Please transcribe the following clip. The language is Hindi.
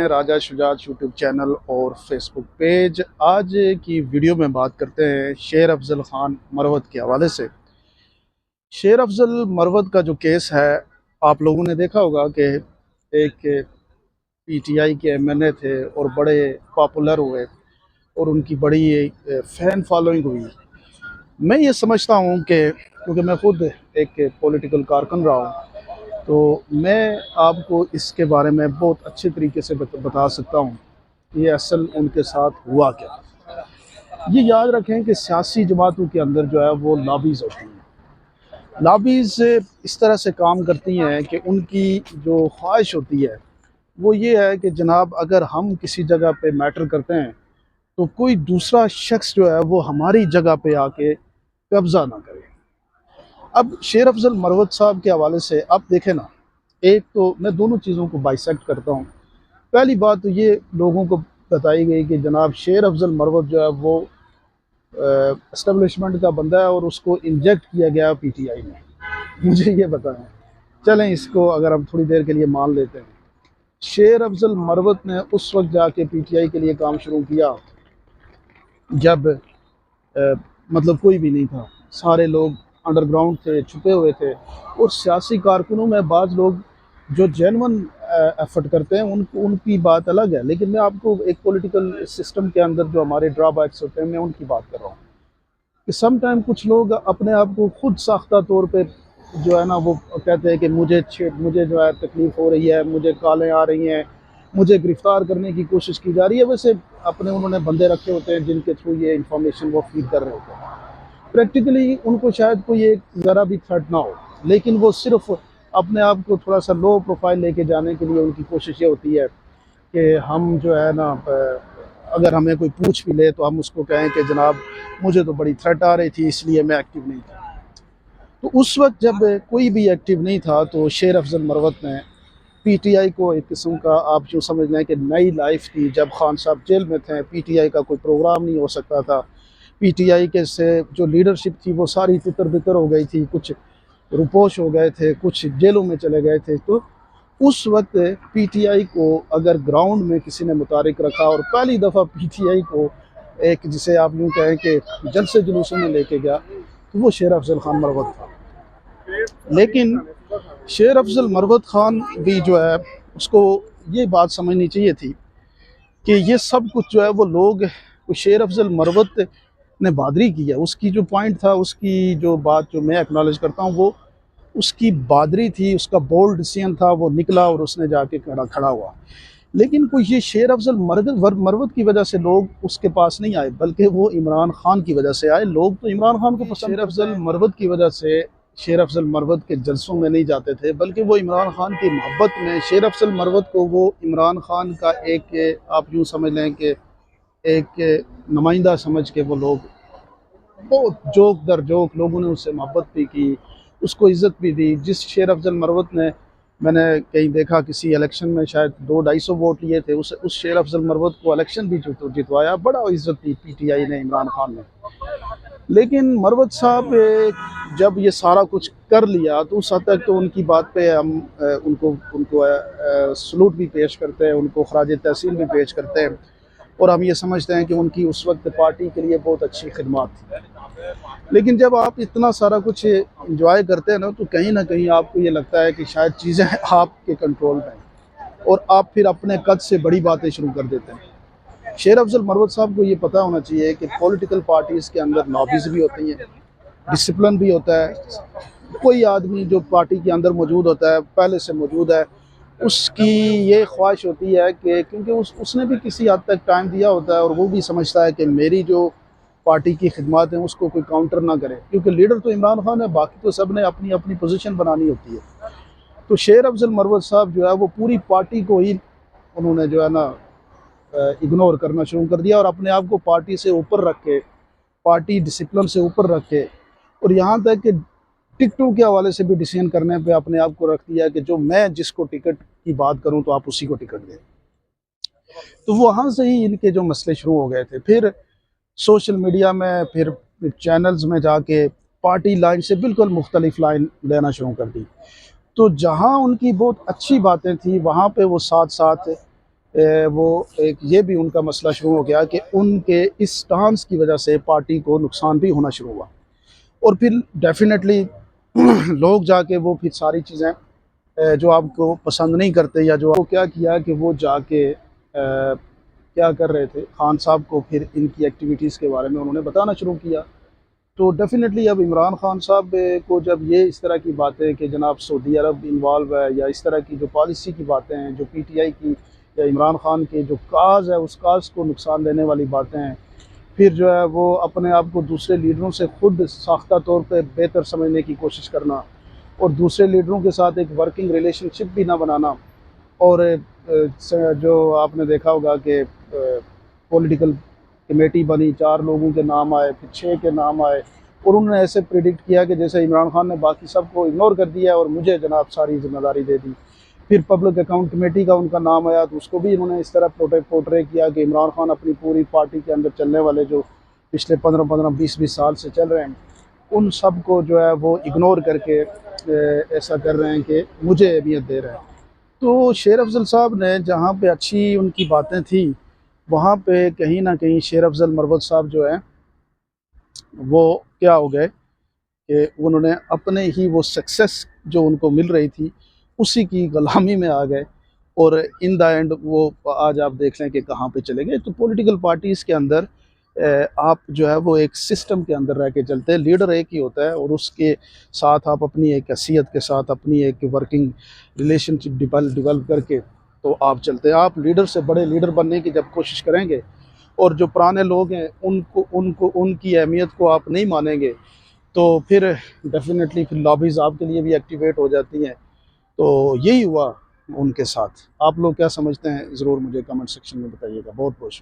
हैं राजा शुजात यूट्यूब चैनल और फेसबुक पेज। आज की वीडियो में बात करते हैं शेर अफजल ख़ान मरवत के हवाले से। शेर अफजल मरवत का जो केस है, आप लोगों ने देखा होगा कि एक पीटीआई के एमएनए थे और बड़े पॉपुलर हुए और उनकी बड़ी फ़ैन फॉलोइंग हुई। मैं ये समझता हूँ कि क्योंकि मैं खुद एक पॉलिटिकल कारकुन रहा हूँ, तो मैं आपको इसके बारे में बहुत अच्छे तरीके से बता सकता हूँ ये असल उनके साथ हुआ क्या। ये याद रखें कि सियासी जमातों के अंदर जो है वो लॉबीज़ होती हैं। लॉबीज़ इस तरह से काम करती हैं कि उनकी जो ख्वाहिश होती है वो ये है कि जनाब, अगर हम किसी जगह पे मैटर करते हैं तो कोई दूसरा शख्स जो है वो हमारी जगह पे आके कब्ज़ा ना करे। अब शेर अफजल मरवत साहब के हवाले से आप देखें ना, एक तो मैं दोनों चीज़ों को बाइसेक्ट करता हूँ। पहली बात तो ये लोगों को बताई गई कि जनाब शेर अफजल मरवत जो है वो एस्टेब्लिशमेंट का बंदा है और उसको इंजेक्ट किया गया पीटीआई में। मुझे ये बताएं, चलें इसको अगर हम थोड़ी देर के लिए मान लेते हैं, शेर अफजल मरवत ने उस वक्त जाके पीटीआई के लिए काम शुरू किया जब मतलब कोई भी नहीं था, सारे लोग अंडरग्राउंड थे, छुपे हुए थे। और सियासी कारकुनों में बाज़ लोग जो जेन्युइन एफर्ट करते हैं उनकी बात अलग है, लेकिन मैं आपको एक पॉलिटिकल सिस्टम के अंदर जो हमारे ड्रॉबैक्स होते हैं मैं उनकी बात कर रहा हूँ कि सम टाइम कुछ लोग अपने आप को खुद साख्ता तौर पे जो है ना वो कहते हैं कि मुझे जो है तकलीफ़ हो रही है, मुझे कॉलें आ रही हैं, मुझे गिरफ़्तार करने की कोशिश की जा रही है। वैसे अपने उन्होंने बंदे रखे होते हैं जिनके थ्रू ये इंफॉर्मेशन वो फीड कर रहे होते हैं। प्रैक्टिकली उनको शायद कोई एक ज़रा भी थ्रेट ना हो, लेकिन वो सिर्फ अपने आप को थोड़ा सा लो प्रोफाइल लेके जाने के लिए उनकी कोशिश ये होती है कि हम जो है ना अगर हमें कोई पूछ भी ले तो हम उसको कहें कि जनाब मुझे तो बड़ी थ्रेट आ रही थी इसलिए मैं एक्टिव नहीं था। तो उस वक्त जब कोई भी एक्टिव नहीं था तो शेर अफजल मरवत ने पीटीआई को एक किस्म का आप जो समझ लें कि नई लाइफ थी। जब खान साहब जेल में थे पीटीआई का कोई प्रोग्राम नहीं हो सकता था, पीटीआई के से जो लीडरशिप थी वो सारी तितर बितर हो गई थी, कुछ रुपोश हो गए थे, कुछ जेलों में चले गए थे। तो उस वक्त पीटीआई को अगर ग्राउंड में किसी ने मुतारिक रखा और पहली दफ़ा पीटीआई को एक जिसे आप यूँ कहें कि जलसे जुलूसों में लेके गया तो वो शेर अफजल खान मरवत था। लेकिन शेर अफजल मरवत खान भी जो है उसको ये बात समझनी चाहिए थी कि ये सब कुछ जो है वो लोग शेर अफजल मरवत ने बहादरी की है। उसकी जो पॉइंट था, उसकी जो बात जो मैं एक्नॉलेज करता हूँ वो उसकी बहादरी थी, उसका बोल्ड डिसीजन था, वो निकला और उसने जाके खड़ा हुआ। लेकिन कोई ये शेर अफजल मरवत की वजह से लोग उसके पास नहीं आए, बल्कि वो इमरान खान की वजह से आए। लोग तो इमरान खान को पसंद, शेर अफजल मरवत की वजह से शेर अफजल मरवत के जलसों में नहीं जाते थे, बल्कि वो इमरान खान की मोहब्बत में शेर अफजल मरवत को वो इमरान खान का एक आप यूँ समझ लें कि एक नुमाइंदा समझ के वो लोग बहुत जोक दर जोक लोगों ने उससे मोहब्बत भी की, उसको इज़्ज़त भी दी। जिस शेर अफजल मरवत ने, मैंने कहीं देखा किसी इलेक्शन में शायद 200-250 वोट लिए थे, उस शेर अफजल मरवत को इलेक्शन भी जितवाया, बड़ा इज़्ज़त दी पीटीआई ने इमरान खान ने। लेकिन मरवत साहब जब ये सारा कुछ कर लिया तो उस हद तक तो उनकी बात पे हम उनको उनको सलूट भी पेश करते हैं, उनको खराज तहसीन भी पेश करते हैं और हम ये समझते हैं कि उनकी उस वक्त पार्टी के लिए बहुत अच्छी खिदमत थी। लेकिन जब आप इतना सारा कुछ इंजॉय करते हैं ना तो कहीं ना कहीं आपको ये लगता है कि शायद चीज़ें आपके कंट्रोल में हैं और आप फिर अपने कद से बड़ी बातें शुरू कर देते हैं। शेर अफजल मरवत साहब को ये पता होना चाहिए कि पॉलिटिकल पार्टीज़ के अंदर लॉबीज़ भी होती हैं, डिसिप्लिन भी होता है। कोई आदमी जो पार्टी के अंदर मौजूद होता है, पहले से मौजूद है, उसकी ये ख्वाहिश होती है कि क्योंकि उसने भी किसी हद तक टाइम दिया होता है और वो भी समझता है कि मेरी जो पार्टी की खिदमत है उसको कोई काउंटर ना करे, क्योंकि लीडर तो इमरान खान है, बाकी तो सब ने अपनी अपनी पोजीशन बनानी होती है। तो शेर अफजल मरवत साहब जो है वो पूरी पार्टी को ही उन्होंने जो है ना इग्नोर करना शुरू कर दिया और अपने आप को पार्टी से ऊपर रख के, पार्टी डिसिप्लिन से ऊपर रख के, और यहाँ तक कि टिकटों के हवाले से भी डिसीजन करने पे अपने आप को रख दिया कि जो मैं जिसको टिकट की बात करूं तो आप उसी को टिकट दें। तो वहाँ से ही इनके जो मसले शुरू हो गए थे। फिर सोशल मीडिया में, फिर चैनल्स में जाके पार्टी लाइन से बिल्कुल मुख्तलिफ लाइन लेना शुरू कर दी। तो जहाँ उनकी बहुत अच्छी बातें थी वहाँ पे वो साथ साथ वो एक ये भी उनका मसला शुरू हो गया कि उनके इस स्टांस की वजह से पार्टी को नुकसान भी होना शुरू हुआ। और फिर डेफिनेटली लोग जाके वो फिर सारी चीज़ें जो आपको पसंद नहीं करते या जो आपको क्या किया कि वो जाके क्या कर रहे थे, खान साहब को फिर इनकी एक्टिविटीज़ के बारे में उन्होंने बताना शुरू किया। तो डेफिनेटली अब इमरान खान साहब को जब ये इस तरह की बातें कि जनाब सऊदी अरब इन्वॉल्व है या इस तरह की जो पॉलिसी की बातें हैं, जो पीटीआई की या इमरान खान के जो काज है उस काज को नुकसान देने वाली बातें हैं, फिर जो है वो अपने आप को दूसरे लीडरों से खुद साख्ता तौर पे बेहतर समझने की कोशिश करना और दूसरे लीडरों के साथ एक वर्किंग रिलेशनशिप भी ना बनाना। और जो आपने देखा होगा कि पॉलिटिकल कमेटी बनी, 4 लोगों के नाम आए, फिर 6 के नाम आए और उन्होंने ऐसे प्रिडिक्ट किया कि जैसे इमरान खान ने बाकी सबको इग्नोर कर दिया और मुझे जनाब सारी ज़िम्मेदारी दे दी। फिर पब्लिक अकाउंट कमेटी का उनका नाम आया तो उसको भी इन्होंने इस तरह पोर्ट्रे किया कि इमरान खान अपनी पूरी पार्टी के अंदर चलने वाले जो पिछले 15-15, 20-20 साल से चल रहे हैं, उन सब को जो है वो इग्नोर करके ऐसा कर रहे हैं कि मुझे अहमियत दे रहे हैं। तो शेर अफ़ज़ल साहब ने जहाँ पे अच्छी उनकी बातें थी, वहाँ पे कहीं न कहीं शेर अफ़ज़ल मरवत साहब जो हैं, वो क्या हो गए कि उन्होंने अपने ही वो सक्सेस जो उनको मिल रही थी, उसी की गुलामी में आ गए और इन द एंड वो आज आप देख लें कि कहाँ पे चले गए। तो पॉलिटिकल पार्टीज़ के अंदर आप जो है वो एक सिस्टम के अंदर रह के चलते हैं, लीडर एक ही होता है और उसके साथ आप अपनी एक हैसियत के साथ अपनी एक वर्किंग रिलेशनशिप डेवलप करके तो आप चलते हैं। आप लीडर से बड़े लीडर बनने की जब कोशिश करेंगे और जो पुराने लोग हैं उनको उनको उनकी अहमियत को आप नहीं मानेंगे, तो फिर डेफ़िनेटली फिर लॉबीज़ आपके लिए भी एक्टिवेट हो जाती हैं। तो यही हुआ उनके साथ। आप लोग क्या समझते हैं ज़रूर मुझे कमेंट सेक्शन में बताइएगा। बहुत बहुत शुक्रिया।